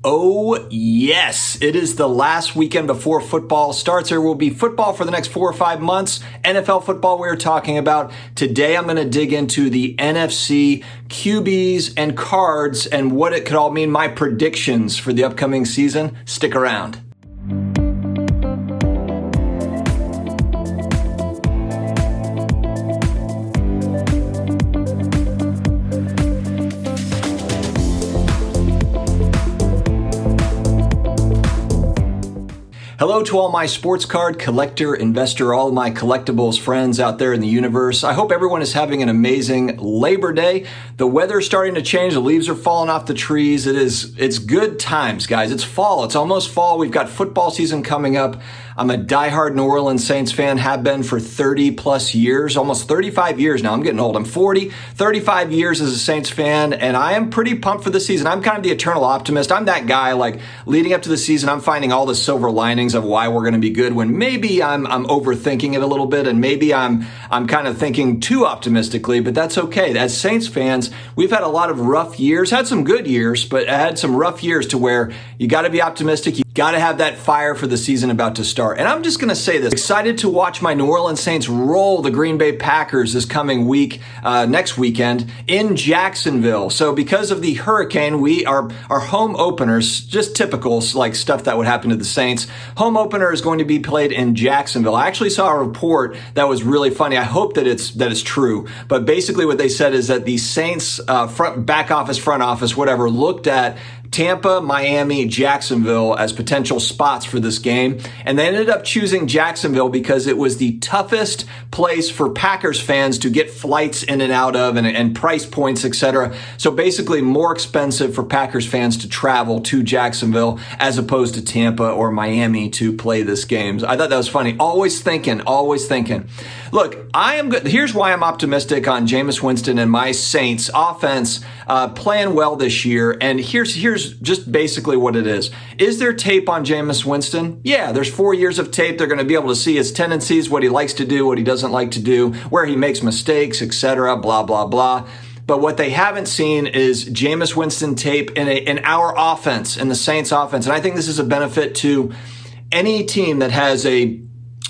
Oh, yes. It is the last weekend before football starts. There will be football for the next 4 or 5 months. NFL football we're talking about. Today I'm going to dig into the NFC QBs and cards and what it could all mean, my predictions for the upcoming season. Stick around. Hello to all my sports card collector, investor, all my collectibles friends out there in the universe. I hope everyone is having an amazing Labor Day. The weather's starting to change. The leaves are falling off the trees. It's good times, guys. It's fall. It's almost fall. We've got football season coming up. I'm a diehard New Orleans Saints fan, have been for 30 plus years, almost 35 years now. I'm getting old. I'm 40, 35 years as a Saints fan, and I am pretty pumped for the season. I'm kind of the eternal optimist. I'm that guy, like, leading up to the season, I'm finding all the silver linings of why we're going to be good, when maybe I'm overthinking it a little bit, and maybe I'm kind of thinking too optimistically, but that's okay. As Saints fans, we've had a lot of rough years, had some good years, but had some rough years to where you got to be optimistic. You got to have that fire for the season about to start. And I'm just going to say this, excited to watch my New Orleans Saints roll the Green Bay Packers this coming week, next weekend in Jacksonville. So because of the hurricane, our home openers, just typical like stuff that would happen to the Saints. Home opener is going to be played in Jacksonville. I actually saw a report that was really funny. I hope that it's true. But basically what they said is that the Saints back office, front office, whatever, looked at Tampa, Miami, Jacksonville as potential spots for this game. And they ended up choosing Jacksonville because it was the toughest place for Packers fans to get flights in and out of and price points, etc. So basically more expensive for Packers fans to travel to Jacksonville as opposed to Tampa or Miami to play this game. I thought that was funny. Always thinking. Look, I am good. Here's why I'm optimistic on Jameis Winston and my Saints offense playing well this year. And here's just basically what it is. Is there tape on Jameis Winston? Yeah, there's 4 years of tape. They're going to be able to see his tendencies, what he likes to do, what he doesn't like to do, where he makes mistakes, etc., blah, blah, blah. But what they haven't seen is Jameis Winston tape in our offense, in the Saints offense. And I think this is a benefit to any team that has a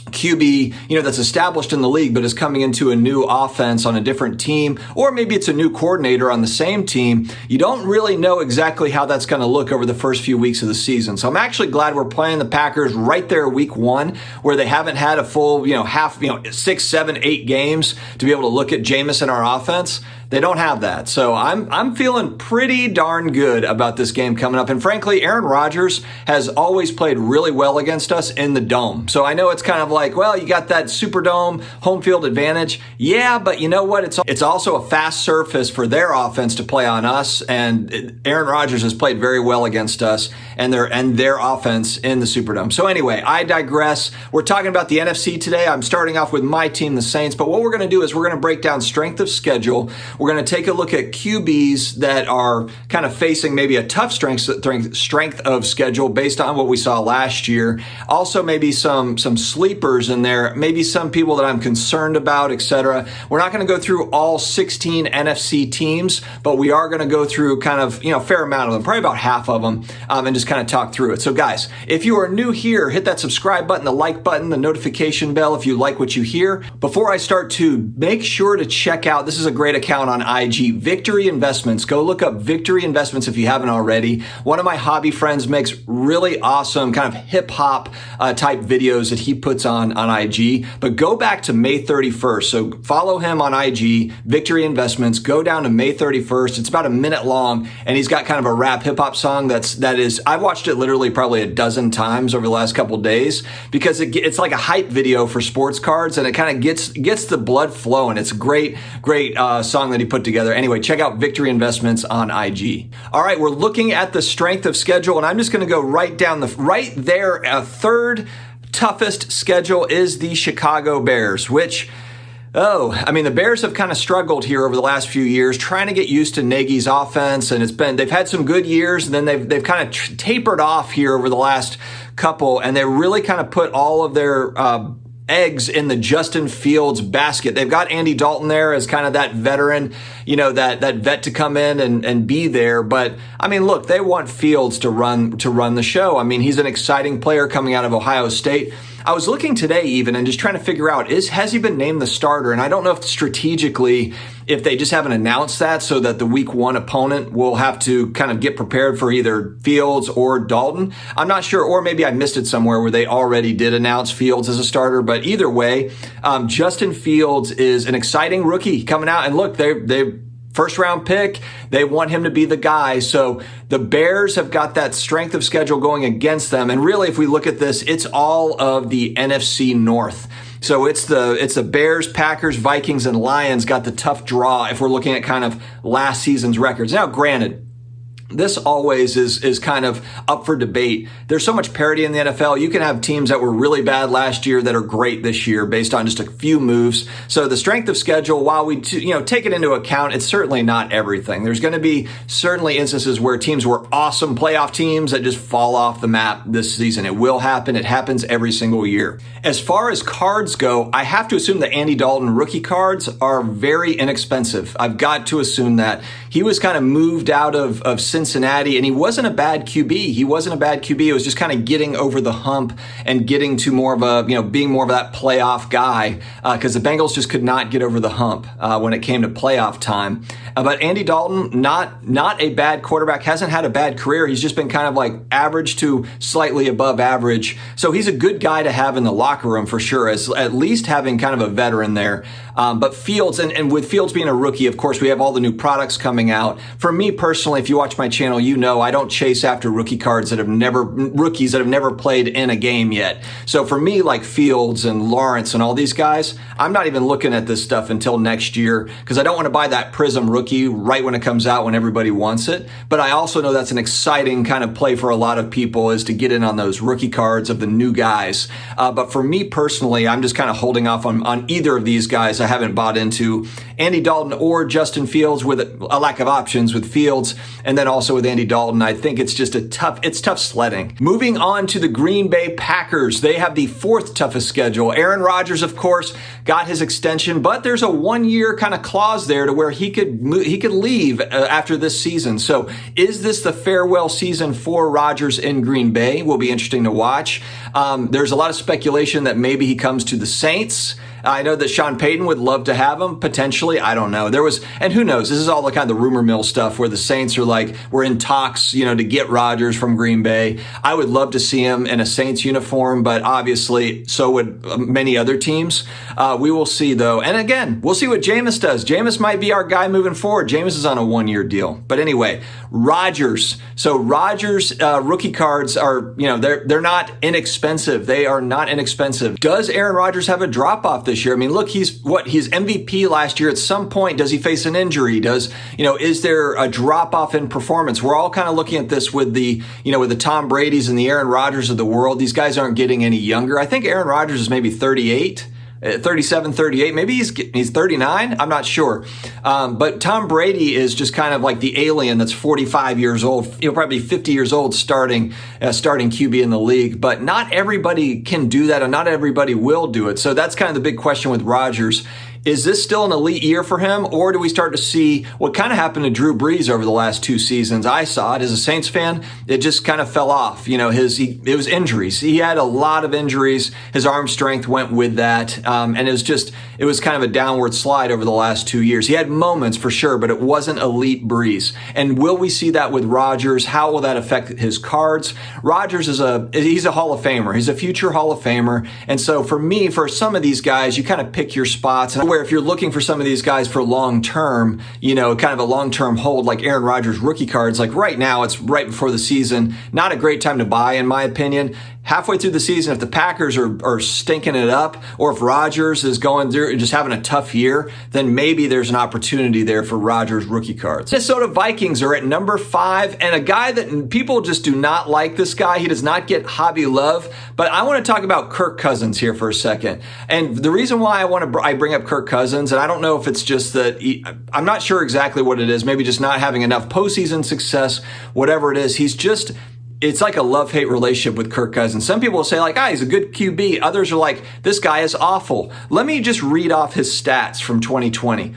QB, that's established in the league, but is coming into a new offense on a different team, or maybe it's a new coordinator on the same team. You don't really know exactly how that's going to look over the first few weeks of the season. So I'm actually glad we're playing the Packers right there week one, where they haven't had a full, 6, 7, 8 games to be able to look at Jameis and our offense. They don't have that. So I'm feeling pretty darn good about this game coming up. And frankly, Aaron Rodgers has always played really well against us in the dome. So I know it's kind of like, well, you got that Superdome home field advantage. Yeah, but you know what? It's also a fast surface for their offense to play on us. And Aaron Rodgers has played very well against us and their offense in the Superdome. So anyway, I digress. We're talking about the NFC today. I'm starting off with my team, the Saints. But what we're going to do is we're going to break down strength of schedule. We're going to take a look at QBs that are kind of facing maybe a tough strength of schedule based on what we saw last year. Also, maybe some sleepers in there, maybe some people that I'm concerned about, etc. We're not going to go through all 16 NFC teams, but we are going to go through kind of, fair amount of them, probably about half of them, and just kind of talk through it. So guys, if you are new here, hit that subscribe button, the like button, the notification bell if you like what you hear. Before I start to make sure to check out, this is a great account on IG, Victory Investments. Go look up Victory Investments if you haven't already. One of my hobby friends makes really awesome kind of hip hop type videos that he puts on IG. But go back to May 31st. So follow him on IG, Victory Investments. Go down to May 31st. It's about a minute long, and he's got kind of a rap hip hop song that is. I've watched it literally probably a dozen times over the last couple of days because it's like a hype video for sports cards, and it kind of gets the blood flowing. It's a great song that he put together. Anyway, check out Victory Investments on IG. All right, we're looking at the strength of schedule, and I'm just going to go right there. Third toughest schedule is the Chicago Bears, which, the Bears have kind of struggled here over the last few years, trying to get used to Nagy's offense, and they've had some good years, and then they've kind of tapered off here over the last couple, and they really kind of put all of their eggs in the Justin Fields basket. They've got Andy Dalton there as kind of that veteran, that vet to come in and be there. But I mean, look, they want Fields to run the show. I mean, he's an exciting player coming out of Ohio State. I was looking today even and just trying to figure out, has he been named the starter? And I don't know if strategically, if they just haven't announced that so that the week 1 opponent will have to kind of get prepared for either Fields or Dalton. I'm not sure, or maybe I missed it somewhere where they already did announce Fields as a starter. But either way, Justin Fields is an exciting rookie coming out. And look, they first round pick. They want him to be the guy. So the Bears have got that strength of schedule going against them. And really, if we look at this, it's all of the NFC North. So it's the Bears, Packers, Vikings, and Lions got the tough draw if we're looking at kind of last season's records. Now, granted, this always is kind of up for debate. There's so much parity in the NFL. You can have teams that were really bad last year that are great this year based on just a few moves. So the strength of schedule, while we take it into account, it's certainly not everything. There's going to be certainly instances where teams were awesome playoff teams that just fall off the map this season. It will happen. It happens every single year. As far as cards go, I have to assume that Andy Dalton rookie cards are very inexpensive. I've got to assume that. He was kind of moved out of Cincinnati, and he wasn't a bad QB. It was just kind of getting over the hump and getting to more of a, being more of that playoff guy, because the Bengals just could not get over the hump when it came to playoff time. But Andy Dalton, not a bad quarterback, hasn't had a bad career. He's just been kind of like average to slightly above average. So he's a good guy to have in the locker room for sure, as at least having kind of a veteran there. But Fields, and with Fields being a rookie, of course, we have all the new products coming out. For me personally, if you watch my channel, I don't chase after rookies that have never played in a game yet. So for me, like Fields and Lawrence and all these guys, I'm not even looking at this stuff until next year because I don't want to buy that Prism rookie right when it comes out when everybody wants it. But I also know that's an exciting kind of play for a lot of people, is to get in on those rookie cards of the new guys. But for me personally, I'm just kind of holding off on either of these guys. I haven't bought into Andy Dalton or Justin Fields, with a lack of options with Fields, and then also with Andy Dalton. I think it's just tough sledding. Moving on to the Green Bay Packers. They have the 4th toughest schedule. Aaron Rodgers, of course, got his extension, but there's a 1-year kind of clause there to where he could leave after this season. So is this the farewell season for Rodgers in Green Bay? Will be interesting to watch. There's a lot of speculation that maybe he comes to the Saints. I know that Sean Payton would love to have him, potentially. I don't know. And who knows? This is all the kind of the rumor mill stuff where the Saints are like, we're in talks, to get Rodgers from Green Bay. I would love to see him in a Saints uniform, but obviously so would many other teams. We will see, though. And again, we'll see what Jameis does. Jameis might be our guy moving forward. Jameis is on a 1-year deal. But anyway, Rodgers. So Rodgers rookie cards are, they're not inexpensive. They are not inexpensive. Does Aaron Rodgers have a drop-off this year? I mean, look, he's MVP last year. At some point, does he face an injury? Is there a drop-off in performance? We're all kind of looking at this with the Tom Brady's and the Aaron Rodgers of the world. These guys aren't getting any younger. I think Aaron Rodgers is maybe 38. 37, 38, maybe he's 39. I'm not sure. But Tom Brady is just kind of like the alien that's 45 years old. He'll probably be 50 years old starting QB in the league. But not everybody can do that, and not everybody will do it. So that's kind of the big question with Rodgers. Is this still an elite year for him, or do we start to see what kind of happened to Drew Brees over the last 2 seasons? I saw it as a Saints fan. It just kind of fell off. It was injuries. He had a lot of injuries. His arm strength went with that. And it was kind of a downward slide over the last 2 years. He had moments for sure, but it wasn't elite Brees. And will we see that with Rodgers? How will that affect his cards? Rodgers he's a Hall of Famer. He's a future Hall of Famer. And so for me, for some of these guys, you kind of pick your spots. And where if you're looking for some of these guys for long-term, kind of a long-term hold, like Aaron Rodgers rookie cards, like right now, it's right before the season. Not a great time to buy, in my opinion. Halfway through the season, if the Packers are stinking it up, or if Rodgers is going through just having a tough year, then maybe there's an opportunity there for Rodgers rookie cards. Minnesota Vikings are at number 5, and a guy that people just do not like this guy. He does not get hobby love, but I want to talk about Kirk Cousins here for a second. And the reason why I bring up Kirk Cousins, and I don't know if it's just that I'm not sure exactly what it is, maybe just not having enough postseason success, whatever it is. it's like a love-hate relationship with Kirk Cousins. Some people will say like, he's a good QB. Others are like, this guy is awful. Let me just read off his stats from 2020.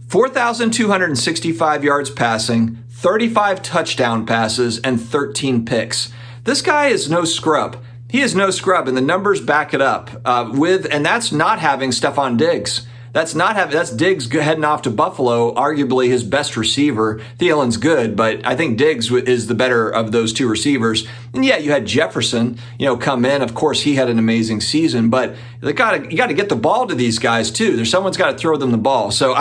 4,265 yards passing, 35 touchdown passes, and 13 picks. This guy is no scrub. He is no scrub, and the numbers back it up. And that's not having Stephon Diggs. That's Diggs heading off to Buffalo, arguably his best receiver. Thielen's good, but I think Diggs is the better of those two receivers. And yeah, you had Jefferson, come in. Of course, he had an amazing season, but you got to get the ball to these guys too. Someone's got to throw them the ball. So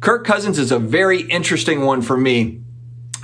Kirk Cousins is a very interesting one for me.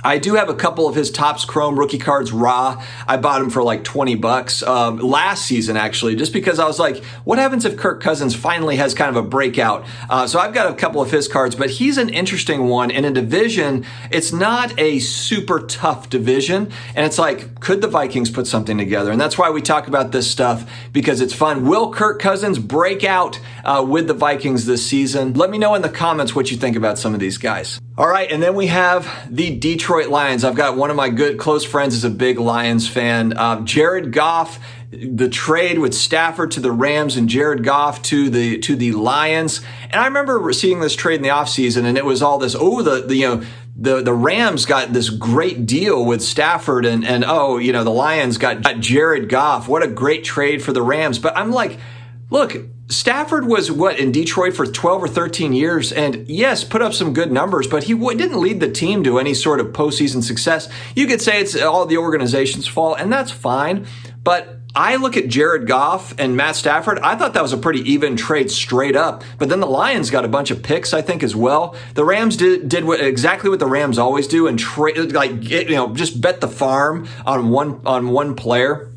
I do have a couple of his Topps Chrome rookie cards raw. I bought them for like $20 last season, actually, just because I was like, what happens if Kirk Cousins finally has kind of a breakout? So I've got a couple of his cards, but he's an interesting one in a division. It's not a super tough division. And it's like, could the Vikings put something together? And that's why we talk about this stuff, because it's fun. Will Kirk Cousins break out with the Vikings this season? Let me know in the comments what you think about some of these guys. All right, and then we have the Detroit Lions. I've got one of my good close friends is a big Lions fan. Jared Goff, the trade with Stafford to the Rams and Jared Goff to the Lions. And I remember seeing this trade in the offseason, and it was all this, the Rams got this great deal with Stafford, and the Lions got Jared Goff. What a great trade for the Rams. But I'm like, look, Stafford was in Detroit for 12 or 13 years, and yes, put up some good numbers, but he didn't lead the team to any sort of postseason success. You could say it's all the organization's fault, and that's fine, but I look at Jared Goff and Matt Stafford. I thought that was a pretty even trade straight up, but then the Lions got a bunch of picks, I think, as well. The Rams did exactly what the Rams always do and just bet the farm on one player.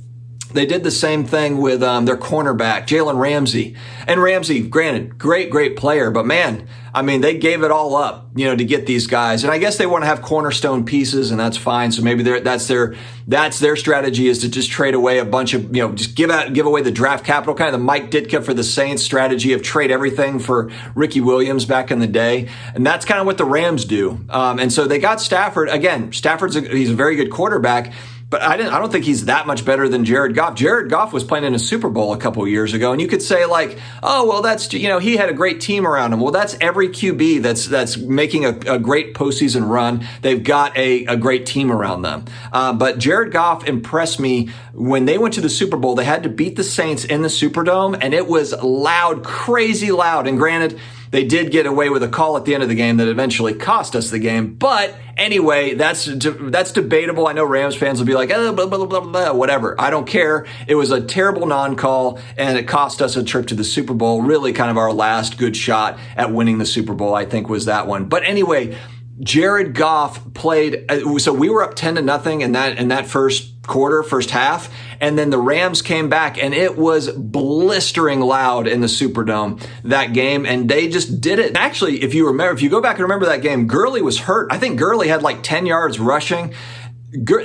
They did the same thing with their cornerback, Jalen Ramsey. And Ramsey, granted, great player, but man, they gave it all up, to get these guys. And I guess they want to have cornerstone pieces, and that's fine. So maybe that's their strategy, is to just trade away a bunch of, just give away the draft capital, kind of the Mike Ditka for the Saints strategy of trade everything for Ricky Williams back in the day. And that's kind of what the Rams do. And so they got Stafford. Again, he's a very good quarterback. But I don't think he's that much better than Jared Goff. Jared Goff was playing in a Super Bowl a couple of years ago, and you could say like, oh, well, that's, he had a great team around him. Well, that's every QB that's making a great postseason run. They've got a great team around them. But Jared Goff impressed me when they went to the Super Bowl. They had to beat the Saints in the Superdome, and it was loud, crazy loud. And granted, they did get away with a call at the end of the game that eventually cost us the game. But anyway, that's debatable. I know Rams fans will be like, blah, blah, blah, blah, whatever. I don't care. It was a terrible non-call, and it cost us a trip to the Super Bowl. Really kind of our last good shot at winning the Super Bowl, I think, was that one. But anyway, Jared Goff played, so we were up 10-0 in that first half, and then the Rams came back, and it was blistering loud in the Superdome that game, and they just did it. Actually, if you go back and remember that game, Gurley was hurt. I think Gurley had like 10 yards rushing.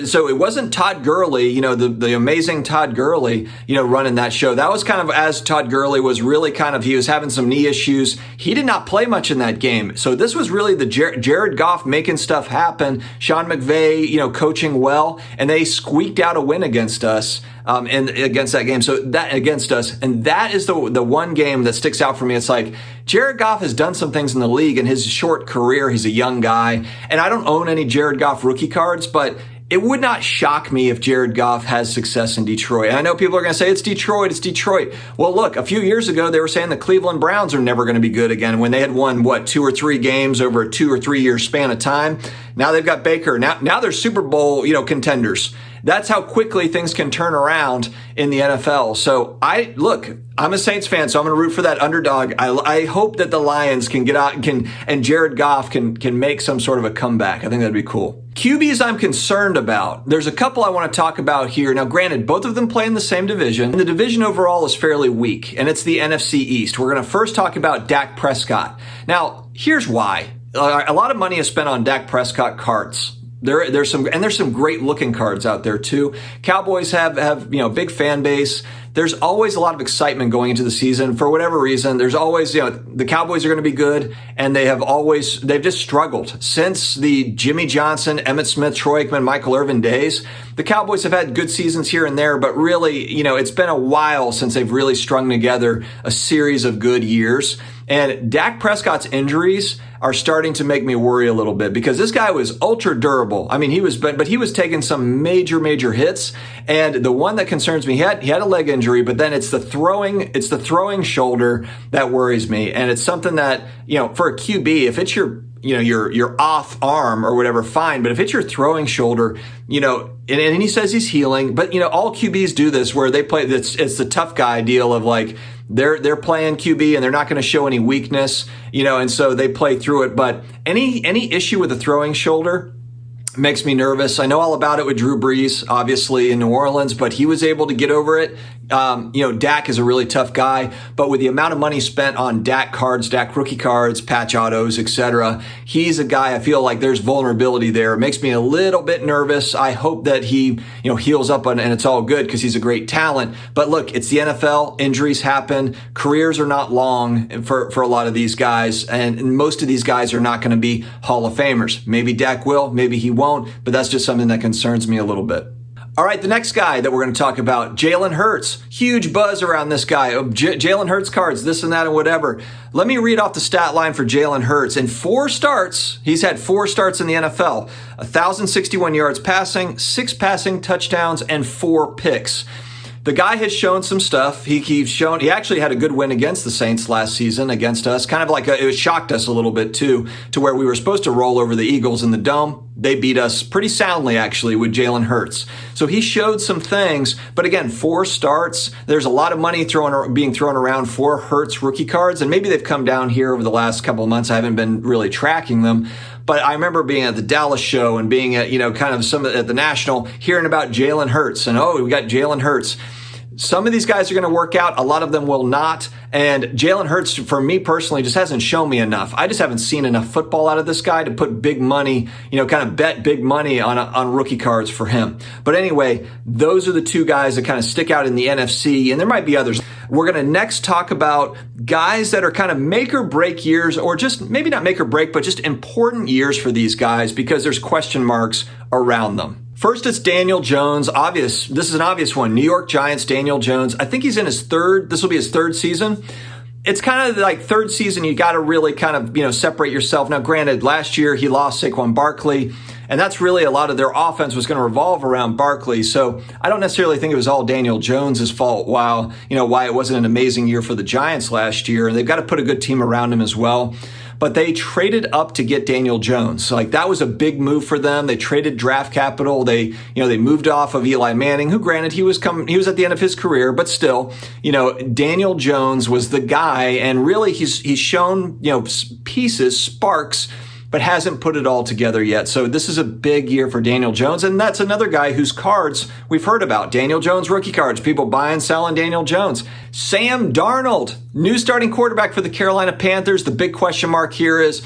So it wasn't Todd Gurley, the amazing Todd Gurley, running that show. That was kind of as Todd Gurley was really he was having some knee issues. He did not play much in that game. So this was really the Jared Goff making stuff happen. Sean McVay, coaching well, and they squeaked out a win against us. And against that game. So that against us. And that is the one game that sticks out for me. It's like Jared Goff has done some things in the league in his short career. He's a young guy, and I don't own any Jared Goff rookie cards, but it would not shock me if Jared Goff has success in Detroit. And I know people are going to say, it's Detroit. Well, look, a few years ago, they were saying the Cleveland Browns are never going to be good again when they had won, 2 or 3 games over a 2 or 3 year span of time. Now they've got Baker. Now they're Super Bowl, contenders. That's how quickly things can turn around in the NFL. So I'm a Saints fan, so I'm going to root for that underdog. I hope that the Lions can get out and Jared Goff can make some sort of a comeback. I think that'd be cool. QBs I'm concerned about. There's a couple I want to talk about here. Now, granted, both of them play in the same division. The division overall is fairly weak, and it's the NFC East. We're going to first talk about Dak Prescott. Now, here's why. A lot of money is spent on Dak Prescott cards. There's some great looking cards out there too. Cowboys have big fan base. There's always a lot of excitement going into the season for whatever reason. There's always, the Cowboys are going to be good, and they've just struggled since the Jimmy Johnson, Emmitt Smith, Troy Aikman, Michael Irvin days. The Cowboys have had good seasons here and there, but really, it's been a while since they've really strung together a series of good years. And Dak Prescott's injuries are starting to make me worry a little bit because this guy was ultra durable. I mean, he was taking some major hits. And the one that concerns me, he had a leg injury, but then it's the throwing shoulder that worries me. And it's something that, for a QB, if it's your off arm or whatever, fine. But if it's your throwing shoulder, and he says he's healing, but all QBs do this where they play. It's the tough guy deal of like they're playing QB and they're not going to show any weakness, and so they play through it. But any issue with the throwing shoulder makes me nervous. I know all about it with Drew Brees, obviously in New Orleans, but he was able to get over it. Dak is a really tough guy, but with the amount of money spent on Dak cards, Dak rookie cards, patch autos, etc., he's a guy I feel like there's vulnerability there. It makes me a little bit nervous. I hope that he, heals up and it's all good because he's a great talent. But look, it's the NFL. Injuries happen. Careers are not long for a lot of these guys, and most of these guys are not going to be Hall of Famers. Maybe Dak will, maybe he won't, but that's just something that concerns me a little bit. All right, the next guy that we're going to talk about, Jalen Hurts. Huge buzz around this guy. Jalen Hurts cards, this and that and whatever. Let me read off the stat line for Jalen Hurts. In 4 starts, he's had 4 starts in the NFL. 1,061 yards passing, 6 passing touchdowns, and 4 picks. The guy has shown some stuff. He actually had a good win against the Saints last season against us. Kind of like it shocked us a little bit too, to where we were supposed to roll over the Eagles in the Dome. They beat us pretty soundly actually with Jalen Hurts. So he showed some things, but again, 4 starts. There's a lot of money being thrown around for Hurts rookie cards, and maybe they've come down here over the last couple of months. I haven't been really tracking them. But I remember being at the Dallas show and being at, kind of some at the National, hearing about Jalen Hurts and, we got Jalen Hurts. Some of these guys are going to work out. A lot of them will not. And Jalen Hurts, for me personally, just hasn't shown me enough. I just haven't seen enough football out of this guy to put big money, kind of bet big money on rookie cards for him. But anyway, those are the 2 guys that kind of stick out in the NFC, and there might be others. We're going to next talk about guys that are kind of make or break years, or just maybe not make or break, but just important years for these guys because there's question marks around them. First, it's Daniel Jones. This is an obvious one. New York Giants, Daniel Jones. I think he's in his 3rd. This will be his 3rd season. It's kind of like 3rd season. You got to really kind of, separate yourself. Now, granted, last year he lost Saquon Barkley, and that's really a lot of their offense was going to revolve around Barkley. So I don't necessarily think it was all Daniel Jones's fault. Why it wasn't an amazing year for the Giants last year. And they've got to put a good team around him as well. But they traded up to get Daniel Jones. So that was a big move for them. They traded draft capital. They moved off of Eli Manning, who granted he was at the end of his career, but still, Daniel Jones was the guy, and really he's shown, pieces, sparks, but hasn't put it all together yet. So this is a big year for Daniel Jones, and that's another guy whose cards we've heard about. Daniel Jones rookie cards, people buying, selling Daniel Jones. Sam Darnold, new starting quarterback for the Carolina Panthers. The big question mark here is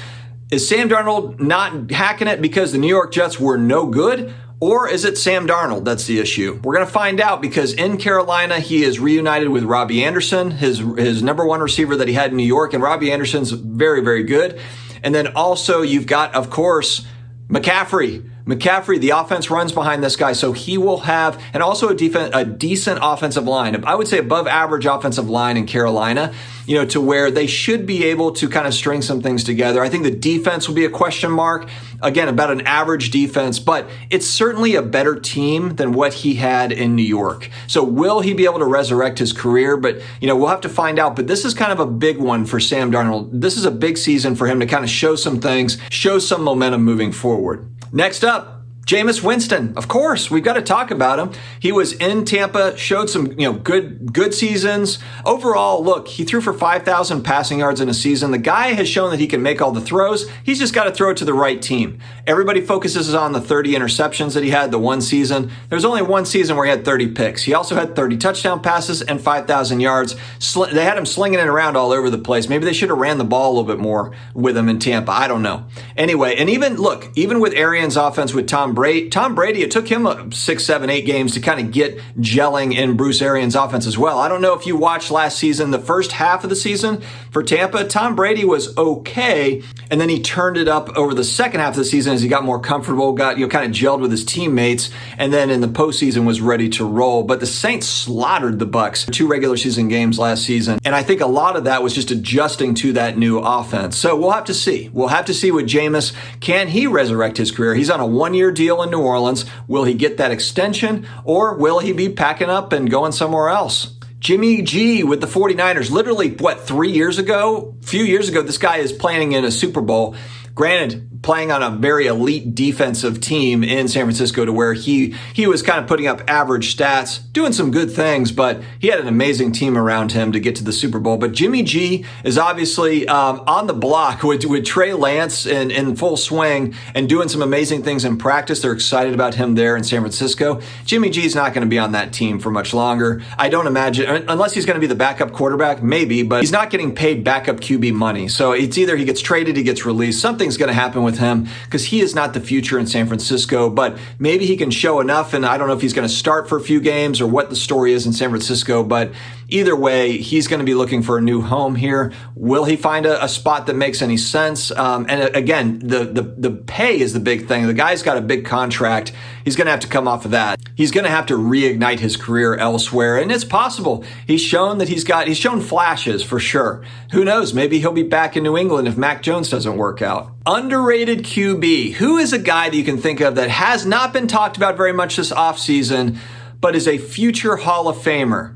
Sam Darnold not hacking it because the New York Jets were no good? Or is it Sam Darnold that's the issue? We're going to find out because in Carolina, he is reunited with Robbie Anderson, his number 1 receiver that he had in New York, and Robbie Anderson's very, very good. And then also you've got, of course, McCaffrey. The offense runs behind this guy, so he will have, and also a decent offensive line. I would say above average offensive line in Carolina, to where they should be able to kind of string some things together. I think the defense will be a question mark. Again, about an average defense, but it's certainly a better team than what he had in New York. So will he be able to resurrect his career? But, we'll have to find out. But this is kind of a big one for Sam Darnold. This is a big season for him to kind of show some things, show some momentum moving forward. Next up, Jameis Winston. Of course, we've got to talk about him. He was in Tampa, showed some, good seasons. Overall, look, he threw for 5,000 passing yards in a season. The guy has shown that he can make all the throws. He's just got to throw it to the right team. Everybody focuses on the 30 interceptions that he had the one season. There was only one season where he had 30 picks. He also had 30 touchdown passes and 5,000 yards. They had him slinging it around all over the place. Maybe they should have ran the ball a little bit more with him in Tampa. I don't know. Anyway, and even with Arians' offense with Tom Brady. Tom Brady, it took him 6, 7, 8 games to kind of get gelling in Bruce Arians' offense as well. I don't know if you watched last season, the first half of the season for Tampa, Tom Brady was okay, and then he turned it up over the second half of the season as he got more comfortable, got kind of gelled with his teammates, and then in the postseason was ready to roll. But the Saints slaughtered the Bucs 2 regular season games last season, and I think a lot of that was just adjusting to that new offense. So we'll have to see. We'll have to see with Jameis. Can he resurrect his career? He's on a 1-year deal in New Orleans. Will he get that extension, or will he be packing up and going somewhere else? Jimmy G with the 49ers, literally, 3 years ago? A few years ago, this guy is playing in a Super Bowl. Granted, playing on a very elite defensive team in San Francisco to where he was kind of putting up average stats, doing some good things, but he had an amazing team around him to get to the Super Bowl. But Jimmy G is obviously on the block with Trey Lance in full swing and doing some amazing things in practice. They're excited about him there in San Francisco. Jimmy G's not going to be on that team for much longer. I don't imagine, unless he's going to be the backup quarterback, maybe, but he's not getting paid backup QB money. So it's either he gets traded, he gets released. Something's going to happen with him because he is not the future in San Francisco, but maybe he can show enough, and I don't know if he's going to start for a few games or what the story is in San Francisco, but either way, he's going to be looking for a new home here. Will he find a spot that makes any sense? And again, the pay is the big thing. The guy's got a big contract. He's going to have to come off of that. He's going to have to reignite his career elsewhere, and it's possible. He's shown that he's shown flashes for sure. Who knows? Maybe he'll be back in New England if Mac Jones doesn't work out. Underrated QB. Who is a guy that you can think of that has not been talked about very much this offseason, but is a future Hall of Famer?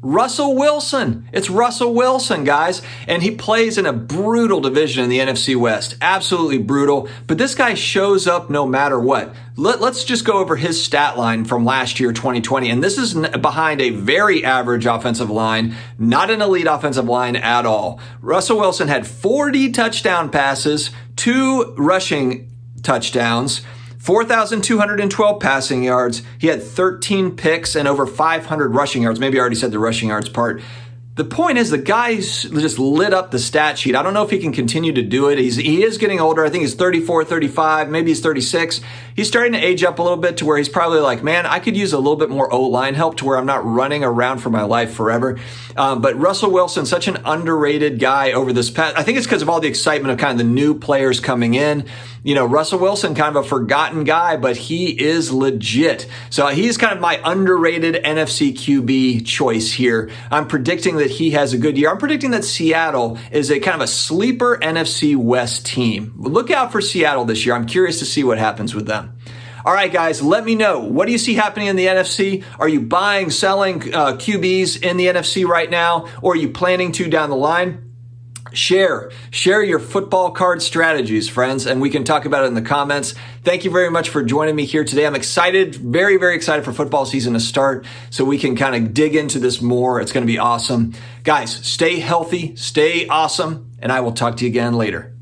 Russell Wilson. It's Russell Wilson, guys. And he plays in a brutal division in the NFC West. Absolutely brutal. But this guy shows up no matter what. Let's just go over his stat line from last year, 2020. And this is behind a very average offensive line, not an elite offensive line at all. Russell Wilson had 40 touchdown passes, 2 rushing touchdowns, 4,212 passing yards. He had 13 picks and over 500 rushing yards. Maybe I already said the rushing yards part. The point is the guy's just lit up the stat sheet. I don't know if he can continue to do it. He is getting older. I think he's 34, 35, maybe he's 36. He's starting to age up a little bit to where he's probably like, man, I could use a little bit more O-line help to where I'm not running around for my life forever. But Russell Wilson, such an underrated guy over this past, I think it's because of all the excitement of kind of the new players coming in. You know, Russell Wilson, kind of a forgotten guy, but he is legit. So he's kind of my underrated NFC QB choice here. I'm predicting that he has a good year. I'm predicting that Seattle is a kind of a sleeper NFC West team. Look out for Seattle this year. I'm curious to see what happens with them. All right, guys, let me know. What do you see happening in the NFC? Are you buying, selling QBs in the NFC right now, or are you planning to down the line? Share your football card strategies, friends, and we can talk about it in the comments. Thank you very much for joining me here today. I'm excited, very, very excited for football season to start so we can kind of dig into this more. It's going to be awesome. Guys, stay healthy, stay awesome, and I will talk to you again later.